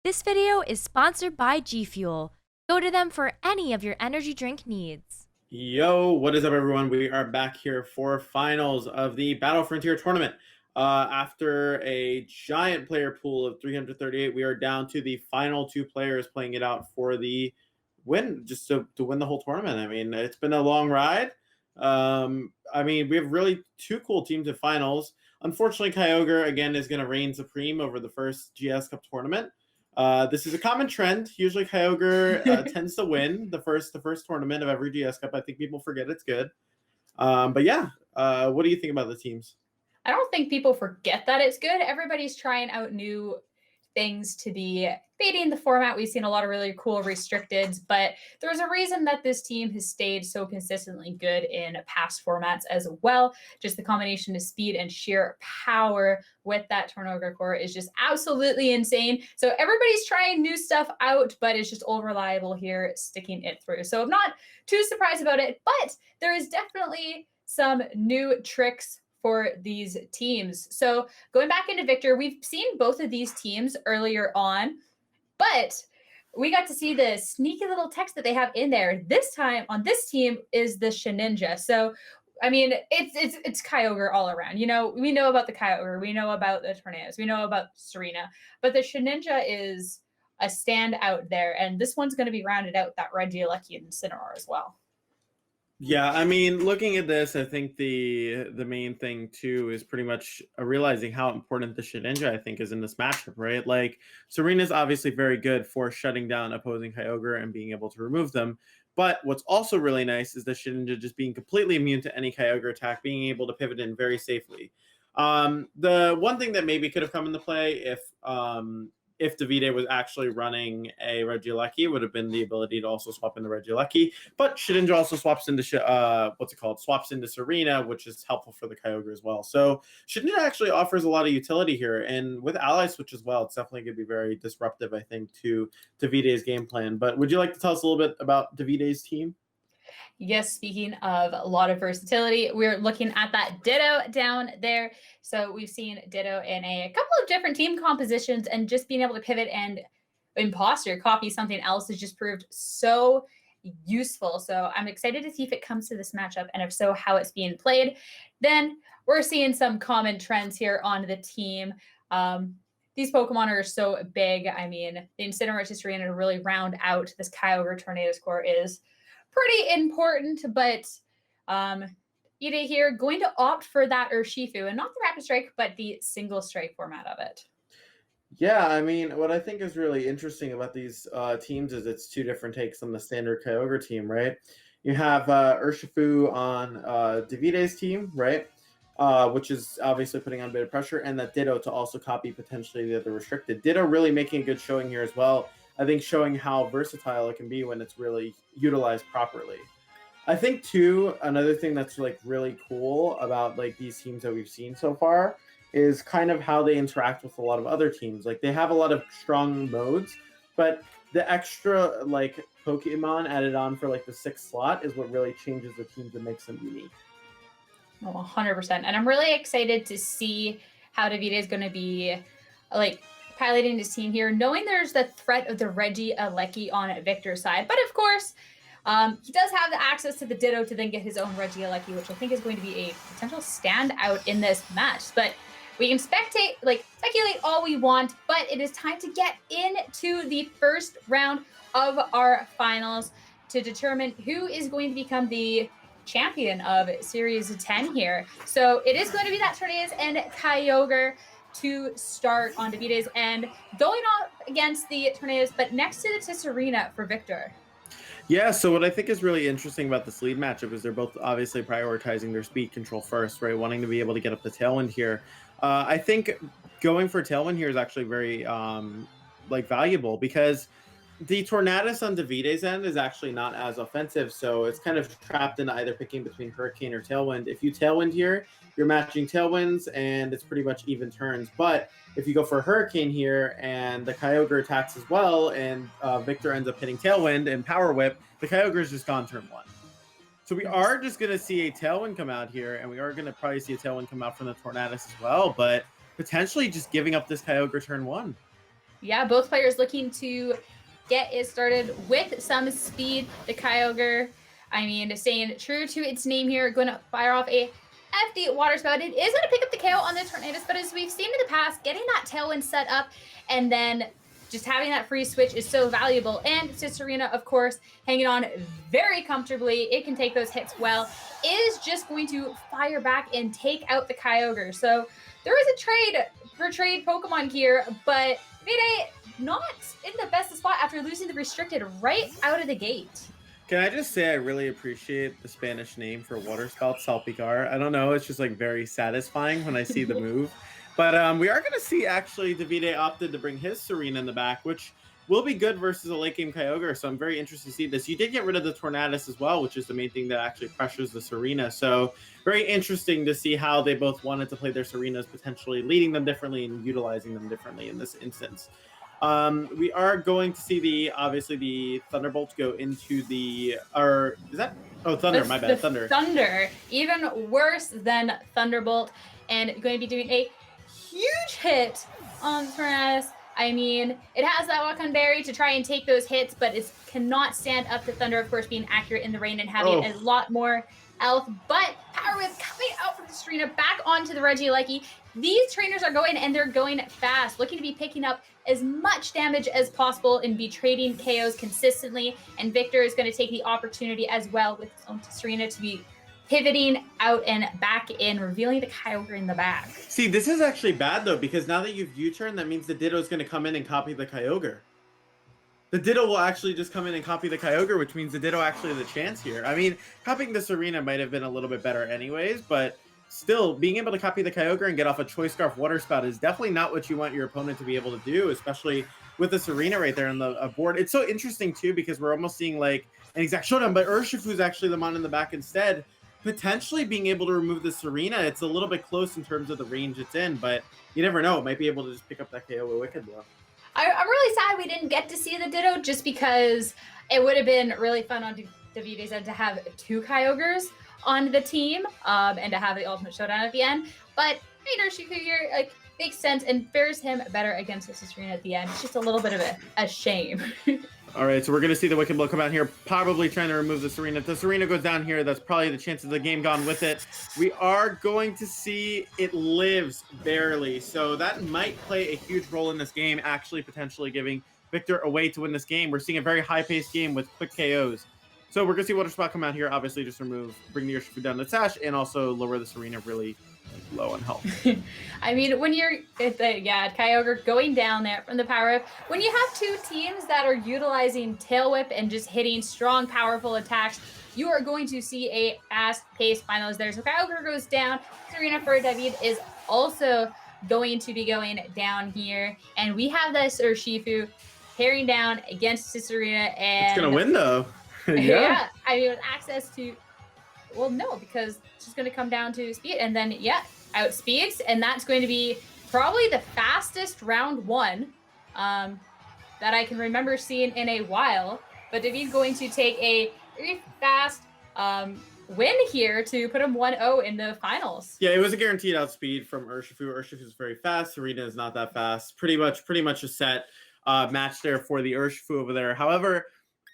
This video is sponsored by G Fuel. Go to them for any of your energy drink needs. Yo, what is up, everyone? We are back here for finals of the Battle Frontier tournament. After a giant player pool of 338, we are down to the final two players playing it out for the win, just to win the whole tournament. I mean, it's been a long ride. We have really two cool teams in finals. Unfortunately, Kyogre, again, is going to reign supreme over the first GS Cup tournament. This is a common trend. Usually, Kyogre tends to win the first tournament of every GS Cup. I think people forget it's good. But yeah, what do you think about the teams? I don't think people forget that it's good. Everybody's trying out new things to be fading the format. We've seen a lot of really cool restricteds, but there's a reason that this team has stayed so consistently good in past formats as well. Just the combination of speed and sheer power with that Torviv core is just absolutely insane. So everybody's trying new stuff out, but it's just all reliable here, sticking it through. So I'm not too surprised about it, but there is definitely some new tricks for these teams. So going back into Victor, we've seen both of these teams earlier on, but we got to see the sneaky little text that they have in there. This time on this team is the Shedinja. So I mean, it's Kyogre all around. You know, we know about the Kyogre, we know about the Tornadoes, we know about Serena, but the Shedinja is a standout there, and this one's going to be rounded out that Regieleki and Incineroar as well. Yeah, I mean, looking at this, I think the main thing too is pretty much realizing how important the Shedinja I think is in this matchup, right? Like Serena's obviously very good for shutting down opposing Kyogre and being able to remove them. But what's also really nice is the Shedinja just being completely immune to any Kyogre attack, being able to pivot in very safely. The one thing that maybe could have come into play if Davide was actually running a Regieleki, would have been the ability to also swap into Regieleki. But Shedinja also swaps into swaps into Serena, which is helpful for the Kyogre as well. So Shedinja actually offers a lot of utility here, and with Ally Switch as well, it's definitely going to be very disruptive, I think, to Davide's game plan. But would you like to tell us a little bit about Davide's team? Yes, speaking of a lot of versatility, we're looking at that Ditto down there. So we've seen Ditto in a couple of different team compositions, and just being able to pivot and imposter copy something else has just proved so useful. So I'm excited to see if it comes to this matchup, and if so, how it's being played. Then we're seeing some common trends here on the team. These Pokemon are so big. I mean, the Incineroar to Serena to really round out this Kyogre Tornado score is pretty important, but Ida here going to opt for that Urshifu, and not the Rapid Strike, but the single strike format of it. Yeah, I mean, what I think is really interesting about these teams is it's two different takes on the standard Kyogre team, right? You have Urshifu on Davide's team, right? Which is obviously putting on a bit of pressure, and that Ditto to also copy potentially the other restricted. Ditto really making a good showing here as well. I think showing how versatile it can be when it's really utilized properly. I think too, another thing that's like really cool about like these teams that we've seen so far is kind of how they interact with a lot of other teams. Like they have a lot of strong modes, but the extra like Pokemon added on for like the sixth slot is what really changes the teams and makes them unique. Oh, 100%. And I'm really excited to see how Davide is going to be like piloting his team here, knowing there's the threat of the Regieleki on Victor's side. But of course, he does have the access to the Ditto to then get his own Regieleki, which I think is going to be a potential standout in this match. But we can speculate all we want, but it is time to get into the first round of our finals to determine who is going to become the champion of Series 10 here. So it is going to be that Tornadus and Kyogre to start on Davide's end, going up against the Tornadoes, but next to the Serena for Victor. Yeah, so what I think is really interesting about this lead matchup is they're both obviously prioritizing their speed control first, right? Wanting to be able to get up the tailwind here. I think going for tailwind here is actually very valuable because the Tornadus on Davide's end is actually not as offensive, so it's kind of trapped in either picking between Hurricane or Tailwind. If you Tailwind here, you're matching Tailwinds, and it's pretty much even turns. But if you go for Hurricane here, and the Kyogre attacks as well, and Victor ends up hitting Tailwind and Power Whip, the Kyogre's just gone turn one. So we are just going to see a Tailwind come out here, and we are going to probably see a Tailwind come out from the Tornadus as well, but potentially just giving up this Kyogre turn one. Yeah, both players looking to get it started with some speed. The Kyogre, I mean, staying true to its name here, going to fire off a FD water spout. It is going to pick up the KO on the Tornadus, but as we've seen in the past, getting that Tailwind set up and then just having that free switch is so valuable. And Cicerina, of course, hanging on very comfortably. It can take those hits well. Is just going to fire back and take out the Kyogre. So there is a trade for trade Pokemon here, but Vide not in the best spot after losing the restricted right out of the gate. Can I just say I really appreciate the Spanish name for water spout, Salpicar. I don't know, it's just like very satisfying when I see the move. But we are going to see actually Davide opted to bring his Serena in the back, which will be good versus a late game Kyogre. So I'm very interested to see this. You did get rid of the Tornadus as well, which is the main thing that actually pressures the Serena. So very interesting to see how they both wanted to play their Serenas, potentially leading them differently and utilizing them differently in this instance. We are going to see obviously the Thunderbolts go into Thunder, my bad, Thunder. Thunder, even worse than Thunderbolt, and going to be doing a huge hit on Tornadus. I mean, it has that Walk-on Berry to try and take those hits, but it cannot stand up to Thunder, of course, being accurate in the rain and having a lot more health. But Power Whip coming out from the Serena back onto the Regieleki. These trainers are going, and they're going fast, looking to be picking up as much damage as possible and be trading KOs consistently. And Victor is going to take the opportunity as well with his own Serena to be pivoting out and back in, revealing the Kyogre in the back. See, this is actually bad, though, because now that you've U-turned, that means the Ditto is going to come in and copy the Kyogre. The Ditto will actually just come in and copy the Kyogre, which means the Ditto actually has a chance here. I mean, copying the Serena might have been a little bit better anyways, but still, being able to copy the Kyogre and get off a Choice Scarf Water Spout is definitely not what you want your opponent to be able to do, especially with the Serena right there on the board. It's so interesting, too, because we're almost seeing, like, an exact showdown, but Urshifu is actually the mon in the back instead, potentially being able to remove the Serena. It's a little bit close in terms of the range it's in, but you never know. It might be able to just pick up that KO with Wicked Blow. I'm really sad we didn't get to see the Ditto, just because it would have been really fun on Davide's end to have two Kyogres on the team, and to have the ultimate showdown at the end. But Urshifu here, like, makes sense and fares him better against the Serena at the end. It's just a little bit of a shame. All right, so we're going to see the Wicked Blow come out here, probably trying to remove the Serena. If the Serena goes down here, that's probably the chance of the game gone with it. We are going to see it lives barely, so that might play a huge role in this game, actually potentially giving Victor a way to win this game. We're seeing a very high-paced game with quick KOs. So we're going to see Water Spout come out here, obviously just bring the Urshifu down to Sash, and also lower the Serena really low on health. I mean, when you're Kyogre going down there from the Power Whip, when you have two teams that are utilizing Tail Whip and just hitting strong, powerful attacks, you are going to see a fast-paced finals there. So Kyogre goes down. Serena for David is also going to be going down here, and we have this Urshifu tearing down against Serena, and it's gonna win though. Yeah, I mean, with access to, well, no, because it's just going to come down to speed, and then, outspeeds, and that's going to be probably the fastest round one that I can remember seeing in a while. But David's going to take a very fast win here to put him 1-0 in the finals. Yeah, it was a guaranteed outspeed from Urshifu. Urshifu is very fast. Serena is not that fast. Pretty much a set match there for the Urshifu over there. However,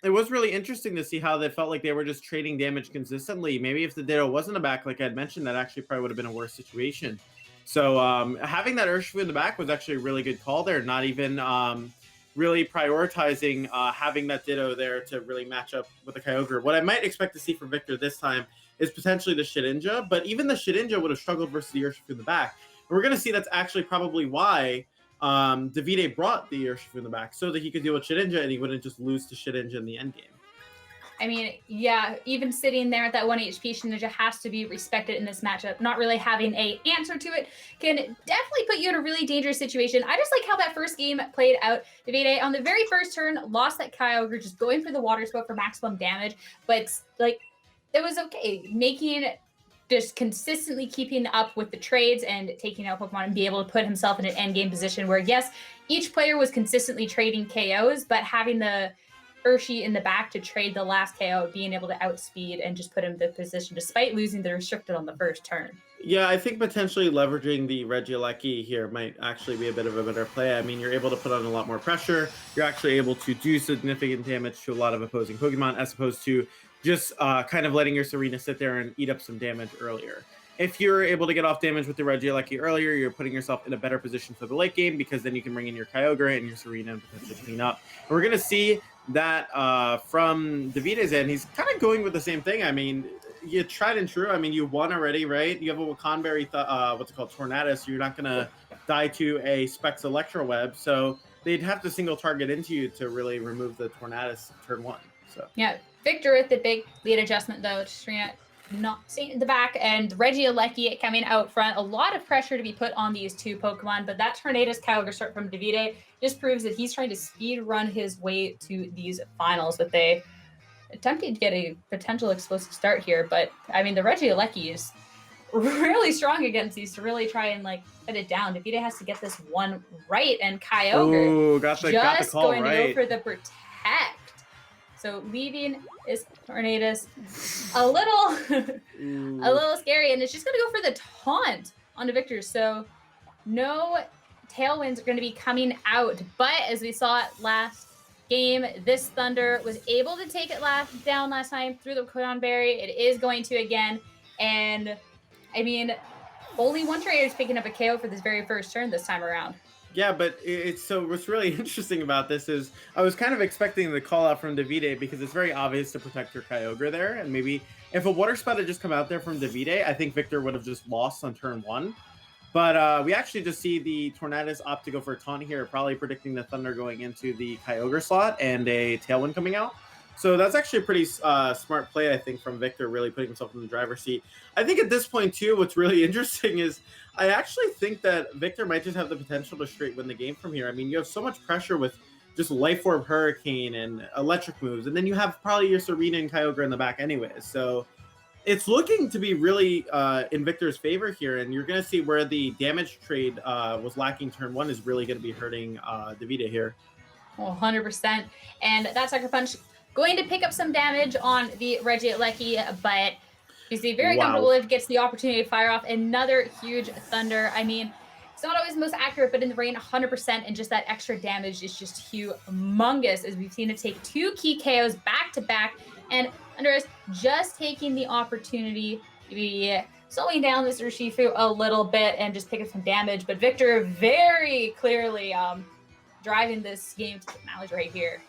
it was really interesting to see how they felt like they were just trading damage consistently. Maybe if the Ditto wasn't a back, like I'd mentioned, that actually probably would have been a worse situation. So having that Urshifu in the back was actually a really good call there. Not even really prioritizing having that Ditto there to really match up with the Kyogre. What I might expect to see from Victor this time is potentially the Shedinja, but even the Shedinja would have struggled versus the Urshifu in the back. And we're going to see that's actually probably why Davide brought the Urshifu in the back, so that he could deal with Shedinja and he wouldn't just lose to Shedinja in the end game. I mean, yeah, even sitting there at that 1 HP, Shedinja has to be respected in this matchup. Not really having a answer to it can definitely put you in a really dangerous situation. I just like how that first game played out. Davide, on the very first turn, lost that Kyogre, just going for the Water Spout for maximum damage, but, like, it was okay. Just consistently keeping up with the trades and taking out Pokemon and be able to put himself in an endgame position where, yes, each player was consistently trading KOs, but having the Urshi in the back to trade the last KO, being able to outspeed and just put him in the position despite losing the restricted on the first turn. Yeah, I think potentially leveraging the Regieleki here might actually be a bit of a better play. I mean, you're able to put on a lot more pressure. You're actually able to do significant damage to a lot of opposing Pokemon as opposed to just kind of letting your Serena sit there and eat up some damage earlier. If you're able to get off damage with the Regieleki earlier, you're putting yourself in a better position for the late game because then you can bring in your Kyogre and your Serena and potentially clean up. And we're going to see that from Davide's end. He's kind of going with the same thing. I mean, you tried and true. I mean, you won already, right? You have a Wakanberry, what's it called, Tornadus. So you're not going to die to a Specs Electro Web. So they'd have to single target into you to really remove the Tornadus turn 1. So yeah, Victor with the big lead adjustment though. Serena not seeing in the back, and Regieleki coming out front. A lot of pressure to be put on these two Pokemon, but that Tornadus Kyogre start from Davide just proves that he's trying to speed run his way to these finals with a attempting to get a potential explosive start here. But I mean, the Regieleki is really strong against these to really try and like put it down. Davide has to get this one right, and Kyogre got the just call going right. to go for the protect. So leaving is Tornadus a little scary, and it's just going to go for the taunt onto Victor. So no tailwinds are going to be coming out, but as we saw it last game, this Thunder was able to take it down last time through the Wakanberry. It is going to again, and I mean, only one trainer is picking up a KO for this very first turn this time around. Yeah, but what's really interesting about this is I was kind of expecting the call out from Davide because it's very obvious to protect your Kyogre there, and maybe if a Water Spout had just come out there from Davide, I think Victor would have just lost on turn 1. But we actually just see the Tornadus opt to go for a taunt here, probably predicting the Thunder going into the Kyogre slot and a Tailwind coming out. So that's actually a pretty smart play, I think, from Victor, really putting himself in the driver's seat. I think at this point, too, what's really interesting is I actually think that Victor might just have the potential to straight win the game from here. I mean, you have so much pressure with just Life Orb, Hurricane, and Electric moves, and then you have probably your Serena and Kyogre in the back anyways. So it's looking to be really in Victor's favor here, and you're going to see where the damage trade was lacking turn 1 is really going to be hurting Davide here. Well, 100%. And that Sucker Punch going to pick up some damage on the Regieleki, but you see very comfortable if it gets the opportunity to fire off another huge Thunder. I mean, it's not always the most accurate, but in the rain, 100%, and just that extra damage is just humongous, as we've seen it take 2 key KOs back to back, and Andres just taking the opportunity to be slowing down this Urshifu a little bit and just picking some damage, but Victor very clearly driving this game to the finals right here.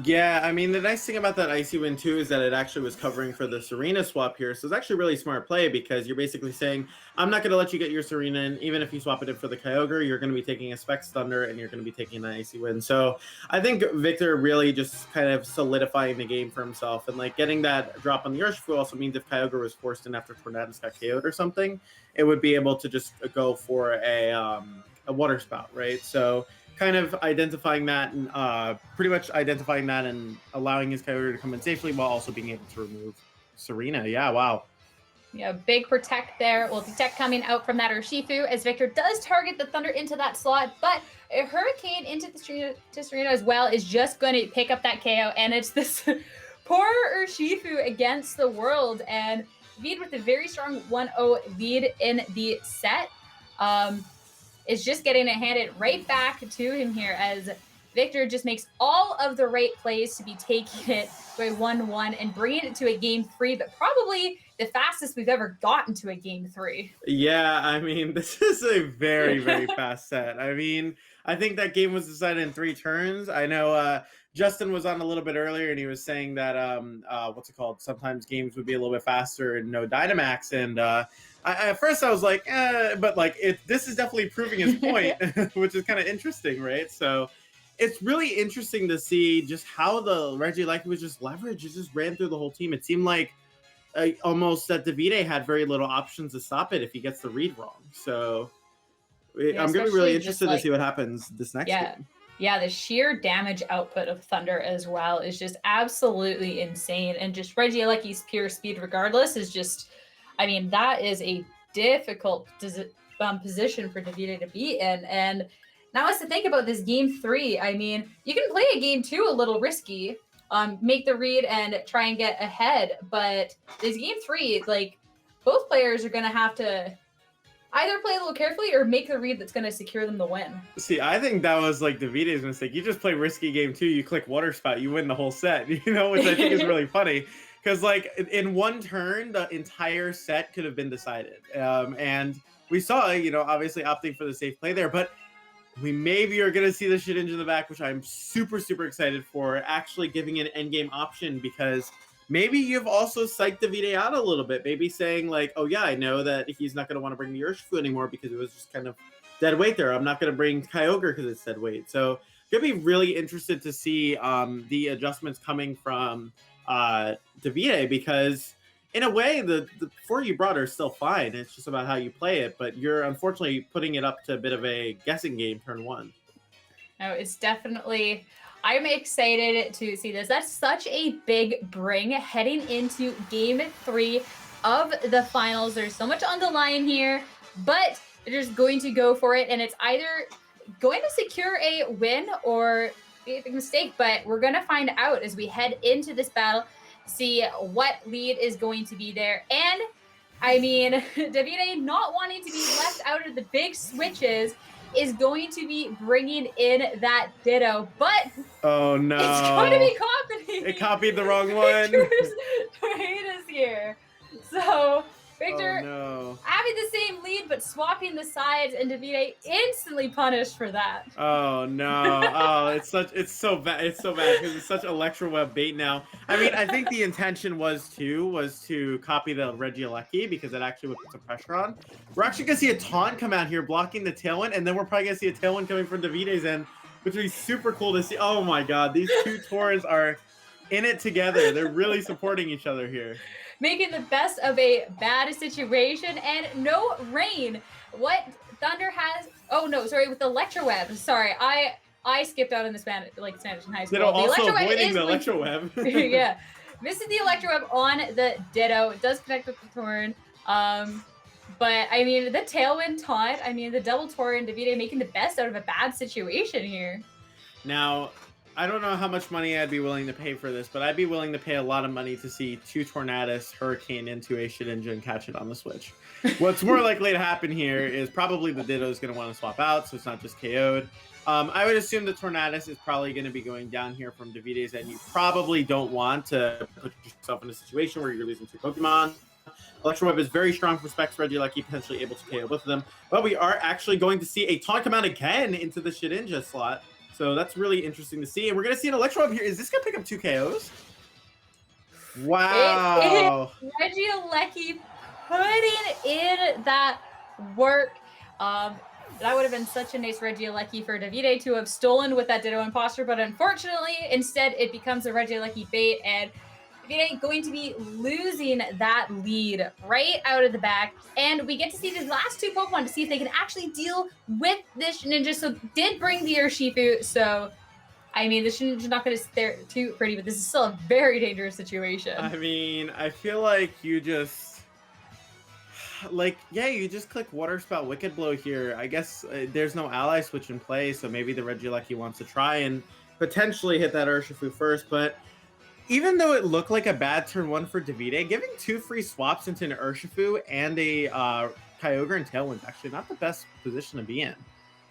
Yeah, I mean, the nice thing about that Icy Wind, too, is that it actually was covering for the Serena swap here. So it's actually a really smart play because you're basically saying, I'm not going to let you get your Serena in. Even if you swap it in for the Kyogre, you're going to be taking a Specs Thunder and you're going to be taking an Icy Wind. So I think Victor really just kind of solidifying the game for himself. And like getting that drop on the Urshifu also means if Kyogre was forced in after Tornadus got KO'd or something, it would be able to just go for a Water Spout, right? So kind of identifying that and pretty much identifying that and allowing his Kyogre to come in safely while also being able to remove Serena. Yeah, wow. Yeah, big protect there. Well, protect coming out from that Urshifu as Victor does target the Thunder into that slot, but a Hurricane into the Serena as well is just going to pick up that KO, and it's this poor Urshifu against the world, and Veed with a very strong 1-0 lead in the set. Is just getting it handed right back to him here as Victor just makes all of the right plays to be taking it to a 1-1 and bringing it to a game 3, but probably the fastest we've ever gotten to a game 3. Yeah, I mean, this is a very, very fast set. I mean, I think that game was decided in 3 turns. I know Justin was on a little bit earlier and he was saying that, sometimes games would be a little bit faster and no Dynamax. And at first I was like, but like this is definitely proving his point, which is kind of interesting, right? So it's really interesting to see just how the Regieleki was just leveraged. It just ran through the whole team. It seemed like almost that Davide had very little options to stop it if he gets the read wrong. So I'm going to be really interested to see what happens this next game. Yeah, the sheer damage output of Thunder as well is just absolutely insane. And just Regieleki's pure speed regardless is just, I mean, that is a difficult position for Davide to be in. And now is to think about this game 3. I mean, you can play a game 2 a little risky, make the read and try and get ahead. But this game 3, like, both players are going to have to either play a little carefully or make the read that's going to secure them the win. See, I think that was like Davide's mistake. You just play risky game 2, you click water spout, you win the whole set, you know, which I think is really funny. Because like in one turn, the entire set could have been decided. And we saw, you know, obviously opting for the safe play there, but we maybe are going to see the Shedinja in the back, which I'm super, super excited for, actually giving an endgame option, because maybe you've also psyched Davide out a little bit. Maybe saying like, oh yeah, I know that he's not going to want to bring the Urshifu anymore because it was just kind of dead weight there. I'm not going to bring Kyogre because it's dead weight. So going to be really interested to see the adjustments coming from Davide, because in a way, the four you brought are still fine. It's just about how you play it, but you're unfortunately putting it up to a bit of a guessing game turn 1. No, it's definitely... I'm excited to see this. That's such a big bring heading into game 3 of the finals. There's so much on the line here, but they're just going to go for it, and it's either going to secure a win or be a big mistake, but we're going to find out as we head into this battle, see what lead is going to be there. And I mean, Davide not wanting to be left out of the big switches is going to be bringing in that Ditto, but oh no, it's going to be copying. It copied the wrong one. Torviv here. So Victor having the same lead but swapping the sides, and Davide instantly punished for that. Oh no. Oh, it's so bad. It's so bad because it's such Electro Web bait now. I mean, I think the intention was to copy the Regieleki because it actually would put some pressure on. We're actually gonna see a taunt come out here blocking the Tailwind, and then we're probably gonna see a Tailwind coming from Davide's end, which would be super cool to see. Oh my god, these two Taurens are in it together. They're really supporting each other here. Making the best of a bad situation, and no rain. What Thunder has... Oh, no, sorry, with the Electro Web. Sorry, I skipped out in the Spanish in high school. Ditto also avoiding the Electro Web. Yeah. Misses the Electro Web on the Ditto. It does connect with the Torn. But, I mean, the Tailwind taunt, I mean, the double Torn, Davide making the best out of a bad situation here. Now, I don't know how much money I'd be willing to pay for this, but I'd be willing to pay a lot of money to see 2 Tornadus Hurricane into a Shedinja and catch it on the Switch. What's more likely to happen here is probably the Ditto is going to want to swap out, so it's not just KO'd. I would assume the Tornadus is probably going to be going down here from Davide's end. You probably don't want to put yourself in a situation where you're losing 2 Pokemon. Electro Web is very strong for Specs Regieleki, potentially able to KO both of them. But we are actually going to see a taunt come out again into the Shedinja slot. So that's really interesting to see. And we're going to see an Electro Web here. Is this going to pick up 2 KOs? Wow. Regieleki putting in that work. That would have been such a nice Regieleki for Davide to have stolen with that Ditto Imposter, but unfortunately, instead, it becomes a Regieleki bait, and Davide going to be losing that lead right out of the back. And we get to see these last 2 Pokemon to see if they can actually deal with this Ninja. So did bring the Urshifu, so I mean, this Ninja's not going to stare too pretty, but this is still a very dangerous situation. I mean, I feel like you just... Like, yeah, you just click Water Spout Wicked Blow here. I guess there's no ally switch in play, so maybe the Regieleki wants to try and potentially hit that Urshifu first, but even though it looked like a bad turn 1 for Davide, giving 2 free swaps into an Urshifu and a Kyogre and Tailwind is actually not the best position to be in.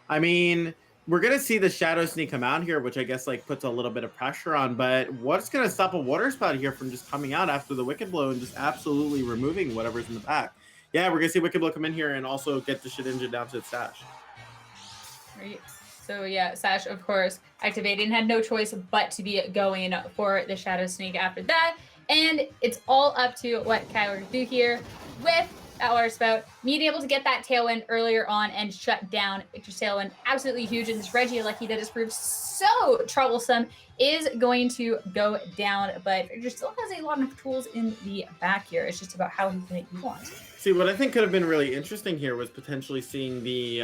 I mean, we're going to see the Shadow Sneak come out here, which I guess like puts a little bit of pressure on, but what's going to stop a Water Spout here from just coming out after the Wicked Blow and just absolutely removing whatever's in the back? Yeah, we're going to see Wicked Blow come in here and also get the Shedinja down to its stash. Right. So yeah, Sash, of course, activating, had no choice but to be going for the Shadow Sneak after that. And it's all up to what Kyogre can do here with that Water Spout, being able to get that Tailwind earlier on and shut down Victor's Tailwind. Absolutely huge. And this Regieleki that has proved so troublesome is going to go down. But Victor still has a lot of tools in the back here. It's just about how he can utilize it. See, what I think could have been really interesting here was potentially seeing the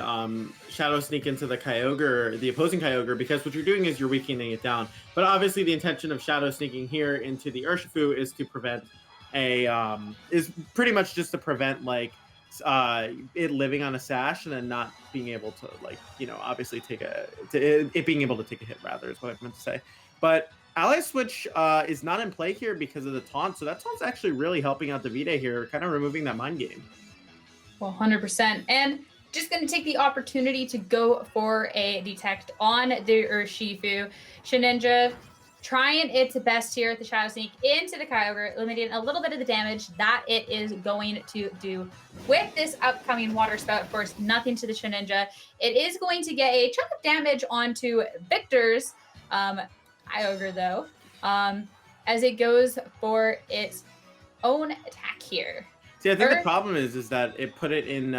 Shadow Sneak into the Kyogre, the opposing Kyogre, because what you're doing is you're weakening it down. But obviously the intention of Shadow Sneaking here into the Urshifu is to prevent is pretty much just to prevent like it living on a sash and then not being able to, like, you know, obviously take it being able to take a hit, rather, is what I meant to say. But Ally Switch is not in play here because of the taunt, so that taunt's actually really helping out Davide here, kind of removing that mind game. Well, 100%. And just going to take the opportunity to go for a detect on the Urshifu. Shedinja trying its best here at the Shadow Sneak into the Kyogre, limiting a little bit of the damage that it is going to do with this upcoming Water Spout. Of course, nothing to the Shedinja. It is going to get a chunk of damage onto Victor's Kyogre, though, as it goes for its own attack here. See, I think the problem is that it put it in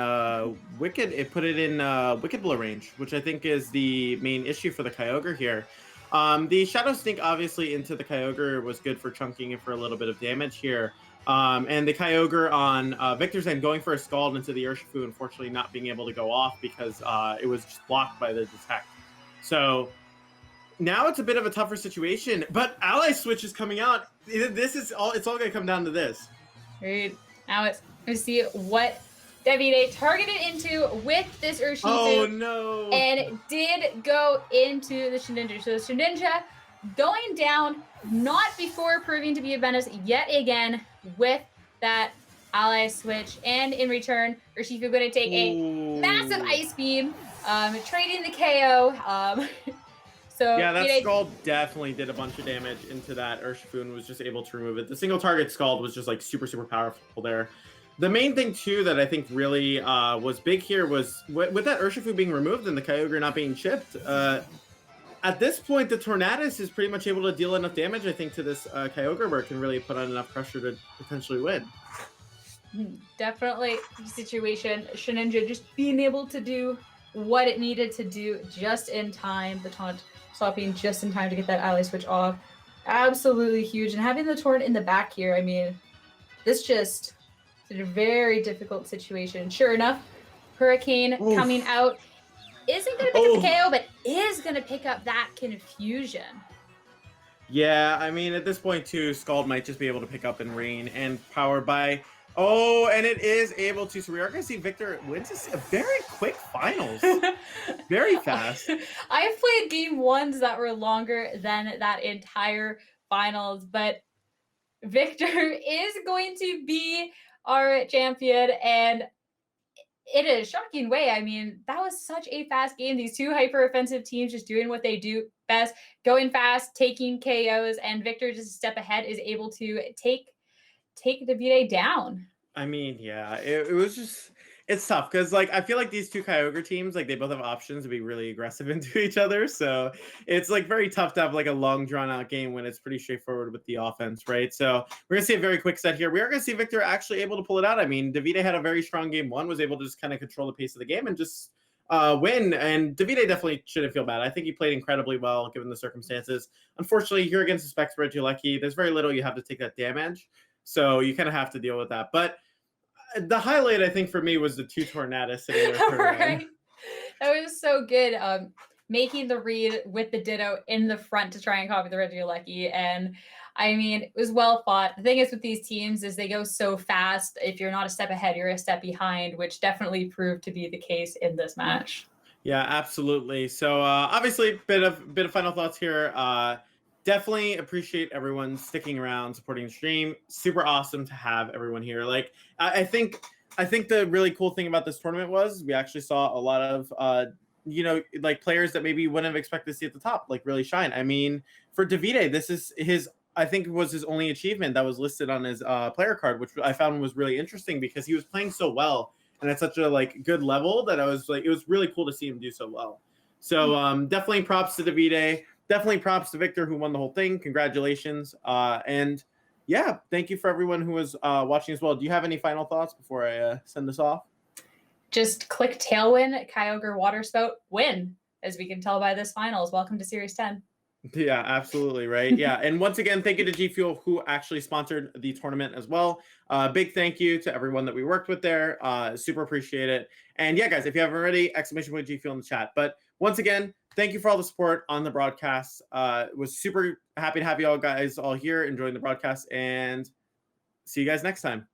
Wicked. It put it in Wicked Blow range, which I think is the main issue for the Kyogre here. The Shadow Sneak obviously into the Kyogre was good for chunking it for a little bit of damage here. And the Kyogre on Victor's end going for a Scald into the Urshifu, unfortunately not being able to go off because it was just blocked by the detect. So now it's a bit of a tougher situation, but Ally Switch is coming out. This is all. It's all going to come down to this. Right. Now it's going to see what Davide targeted into with this Urshifu. Oh, no. And it did go into the Shedinja. So the Shedinja going down, not before proving to be a menace yet again with that Ally Switch. And in return, Urshifu going to take a massive Ice Beam, trading the KO. So yeah, that Scald definitely did a bunch of damage into that Urshifu and was just able to remove it. The single target Scald was just like super, super powerful there. The main thing too that I think really was big here was with that Urshifu being removed and the Kyogre not being chipped. At this point, the Tornadus is pretty much able to deal enough damage, I think, to this Kyogre where it can really put on enough pressure to potentially win. Definitely the situation. Shedinja just being able to do what it needed to do just in time. The taunt stopping just in time to get that Ally Switch off. Absolutely huge. And having the Torn in the back here, I mean, this just is a very difficult situation. Sure enough, Hurricane coming out isn't going to pick up the KO, but is going to pick up that Confusion. Yeah, I mean, at this point, too, Scald might just be able to pick up in Rain and powered by... Oh, and it is able to. So we are going to see Victor wins a very quick finals. Very fast. I've played game ones that were longer than that entire finals, but Victor is going to be our champion, and in a shocking way. I mean, that was such a fast game. These two hyper-offensive teams just doing what they do best, going fast, taking KOs, and Victor just a step ahead is able to take Davide down. I mean, yeah, it was just, it's tough because like I feel like these two Kyogre teams, like they both have options to be really aggressive into each other, so it's like very tough to have like a long drawn out game when it's pretty straightforward with the offense, right? So we're gonna see a very quick set here. We are gonna see Victor actually able to pull it out. I mean, Davide had a very strong game one, was able to just kind of control the pace of the game and just win. And Davide definitely shouldn't feel bad. I think he played incredibly well given the circumstances. Unfortunately, you're against the Specs Regieleki. There's very little you have to take that damage. So you kind of have to deal with that. But the highlight, I think, for me was the two Tornadus sitting there. Right. That was so good. Making the read with the Ditto in the front to try and copy the Regieleki. And I mean, it was well fought. The thing is with these teams is they go so fast. If you're not a step ahead, you're a step behind, which definitely proved to be the case in this match. Yeah, absolutely. So obviously, bit of final thoughts here. Definitely appreciate everyone sticking around, supporting the stream. Super awesome to have everyone here. Like, I think the really cool thing about this tournament was we actually saw a lot of, like players that maybe you wouldn't have expected to see at the top, like really shine. I mean, for Davide, this is I think it was his only achievement that was listed on his player card, which I found was really interesting because he was playing so well and at such a like good level that I was like, it was really cool to see him do so well. So definitely props to Davide. Definitely props to Victor, who won the whole thing. Congratulations. And yeah, thank you for everyone who was watching as well. Do you have any final thoughts before I send this off? Just click Tailwind, Kyogre, Water Spout, win, as we can tell by this finals. Welcome to Series 10. Yeah, absolutely. Right. Yeah. And once again, thank you to G Fuel, who actually sponsored the tournament as well. Big thank you to everyone that we worked with there. Super appreciate it. And yeah, guys, if you haven't already, ! G Fuel in the chat. But once again, thank you for all the support on the broadcast. Was super happy to have you all guys all here enjoying the broadcast, and see you guys next time.